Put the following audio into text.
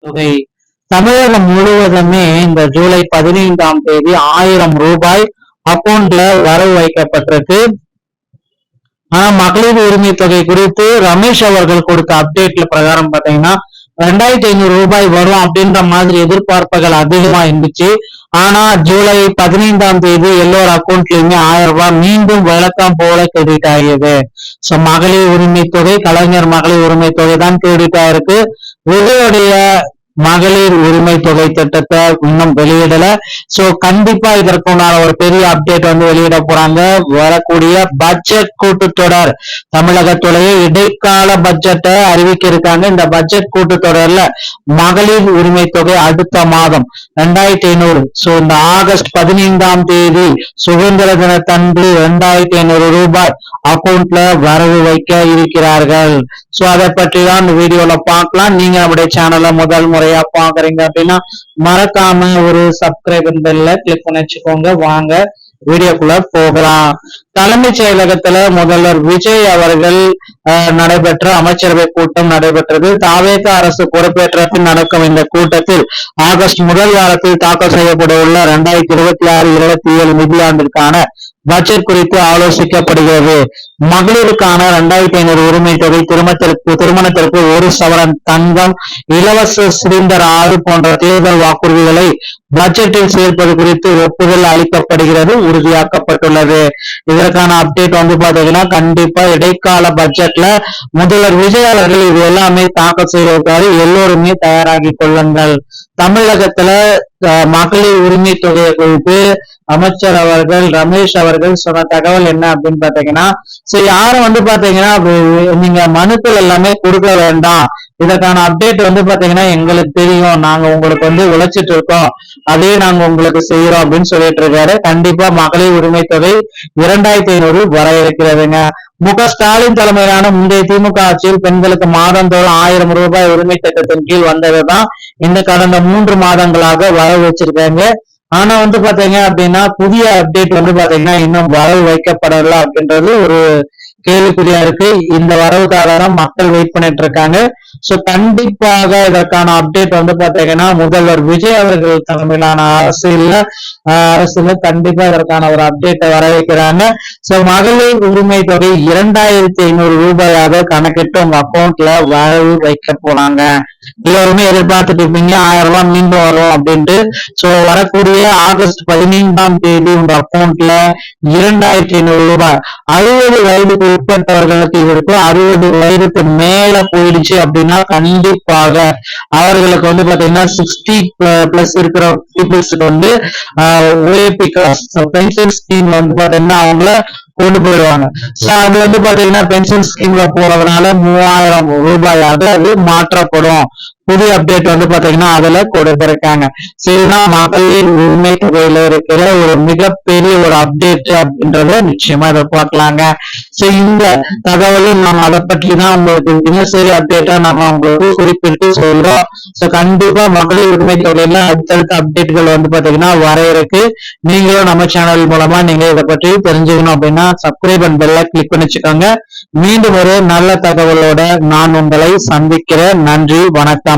தொகை தமிழகம் முழுவதுமே இந்த ஜூலை 15ஆம் தேதி 1000 ரூபாய் அக்கௌண்ட்ல வரவு வைக்கப்பட்டிருக்கு. ஆனா மகளிர் உரிமை தொகை குறித்து ரமேஷ் அவர்கள் கொடுத்த அப்டேட்ல பிரகாரம் பாத்தீங்கன்னா 2500 ரூபாய் வரும் அப்படின்ற மாதிரி எதிர்பார்ப்புகள் அதிகமா இருந்துச்சு. ஆனா ஜூலை 15ஆம் தேதி எல்லோர் அக்கௌண்ட்லயுமே 1000 ரூபாய் மீண்டும் வழக்கம் போல கிரெடிட் ஆகியது. சோ மகளிர் உரிமை தொகை, கலைஞர் மகளிர் உரிமை தொகை தான் கிரெடிட் ஆயிருக்கு. விஜயுடைய மகளிர் உரிமை தொகை திட்டத்தை இன்னும் வெளியிடல. சோ கண்டிப்பா இதற்குண்டான ஒரு பெரிய அப்டேட் வெளியிட போறாங்க. வரக்கூடிய பட்ஜெட் கூட்டத்தொடர் தமிழகத்துடைய இடைக்கால பட்ஜெட்டை அறிவிக்க இருக்காங்க. இந்த பட்ஜெட் கூட்டத்தொடர்ல மகளிர் உரிமை தொகை அடுத்த மாதம் 2500, சோ இந்த ஆகஸ்ட் 15ஆம் தேதி சுதந்திர தினத்தன்று 2500 ரூபாய் அக்கௌண்ட்ல வரவு வைக்க இருக்கிறார்கள். சோ அதை பற்றி தான் இந்த வீடியோல பார்க்கலாம். நீங்க நம்முடைய சேனலை முதல் முறையா பாக்குறீங்க அப்படின்னா மறக்காம ஒரு சப்ஸ்கிரைப் பெல்ல கிளிக் பண்ணி வச்சுக்கோங்க. வாங்க வீடியோக்குள்ள போகலாம். தலைமைச் செயலகத்துல முதல்வர் விஜய் அவர்கள் நடைபெற்ற அமைச்சரவை கூட்டம் நடைபெற்றது. தாவேக அரசு பொறுப்பேற்ற பின் நடக்கும் இந்த கூட்டத்தில் ஆகஸ்ட் முதல் வாரத்தில் தாக்கல் செய்யப்பட உள்ள 2026-27 நிதியாண்டிற்கான பட்ஜெட் குறித்து ஆலோசிக்கப்படுகிறது. மகளிருக்கான 2500 உரிமை தொகை, திருமணத்திற்கு 1 சவரன் தங்கம், இலவச சிலிண்டர் 6 போன்ற தேர்தல் வாக்குறுதிகளை பட்ஜெட்டில் சேர்ப்பது குறித்து ஒப்புதல் அளிக்கப்படுகிறது, உறுதியாக்கப்பட்டுள்ளது. இதற்கான அப்டேட் பாத்தீங்கன்னா கண்டிப்பா இடைக்கால பட்ஜெட்ல முதல்வர் விஜய் அவர்கள் இது எல்லாமே தாக்கல் செய்வதற்காக எல்லோருமே தயாராகி கொள்ளுங்கள். தமிழகத்துல மகளிர் உரிமை தொகையை குறித்து அமைச்சர் அவர்கள் ரமேஷ் அவர்கள் சொன்ன தகவல் என்ன அப்படின்னு பாத்தீங்கன்னா, சரி யாரும் பாத்தீங்கன்னா நீங்க மனுக்கள் எல்லாமே கொடுக்க வேண்டாம், இதற்கான அப்டேட் பாத்தீங்கன்னா எங்களுக்கு தெரியும், நாங்க உங்களுக்கு உழைச்சிட்டு இருக்கோம், அதே நாங்க உங்களுக்கு செய்யறோம் அப்படின்னு சொல்லிட்டு இருக்காரு. கண்டிப்பா மகளிர் உரிமை தொகை 2500 வர இருக்கிறதுங்க. மு.க.ஸ்டாலின் தலைமையிலான முந்தைய திமுக ஆட்சியில் பெண்களுக்கு மாதந்தோறும் 1000 ரூபாய் உரிமை திட்டத்தின் கீழ் வந்ததுதான் இந்த கடந்த 3 மாதங்களாக வரவு வச்சிருக்காங்க. ஆனா பாத்தீங்க அப்படின்னா புதிய அப்டேட் பாத்தீங்கன்னா இன்னும் வரவு வைக்கப்படல அப்படின்றது ஒரு கேள்விக்குறியா இருக்கு. இந்த வரவுக்காக தான் மக்கள் வெயிட் பண்ணிட்டு இருக்காங்க. சோ கண்டிப்பாக இதற்கான அப்டேட் பாத்தீங்கன்னா முதல்வர் விஜய் அவர்கள் தலைமையிலான அரசுல கண்டிப்பா இதற்கான ஒரு அப்டேட்டை வர வைக்கிறாங்க. சோ மகளிர் உரிமை தொகை 2500 ரூபாயாக கணக்கிட்டு உங்க அக்கௌண்ட்ல வரவு வைக்க போறாங்க. எல்லாருமே எதிர்பார்த்துட்டு இருப்பீங்க 1000 ரூபாய் மீண்டும் வரும் அப்படின்ட்டு. சோ வரக்கூடிய ஆகஸ்ட் 15ஆம் தேதி உங்க அக்கௌண்ட்ல 2500 ரூபாய் 60 வயதுக்கு உட்பட்டவர்களுக்கு இருக்கும். 60 வயதுக்கு மேல போயிடுச்சு அப்படின்னா கண்டிப்பாக அவர்களுக்கு பாத்தீங்கன்னா 60+ இருக்கிற பீப்புள்ஸுக்கு ஓஏபி பென்ஷன் ஸ்கீம் பாத்தீங்கன்னா அவங்கள கொண்டு போயிடுவாங்க. அது பாத்தீங்கன்னா பென்ஷன் ஸ்கீம்ல போறதுனால 3000 ரூபாயாக அது மாற்றப்படும். புதிய அப்டேட் பாத்தீங்கன்னா அதுல கொடுத்திருக்காங்க. சரிதான், மகளிர் உரிமை தொகையில இருக்கிற ஒரு மிகப்பெரிய ஒரு அப்டேட் அப்படின்றத நிச்சயமா இதை பார்க்கலாங்க. சரி, இந்த தகவலும் நம்ம அதை பற்றி தான் உங்களுக்கு தினசரி அப்டேட்டா நம்ம உங்களுக்கு குறிப்பிட்டு சொல்றோம். சோ கண்டிப்பா மகளிர் உரிமை தொகையில அடுத்தடுத்த அப்டேட்கள் பாத்தீங்கன்னா வர இருக்கு. நீங்களும் நம்ம சேனல் மூலமா நீங்க இதை பற்றி தெரிஞ்சுக்கணும் அப்படின்னா சப்ஸ்கிரைப் அண்ட் பெல்ல கிளிக் பண்ணி வச்சுக்கோங்க. மீண்டும் ஒரு நல்ல தகவலோட நான் உங்களை சந்திக்கிறேன். நன்றி, வணக்கம்.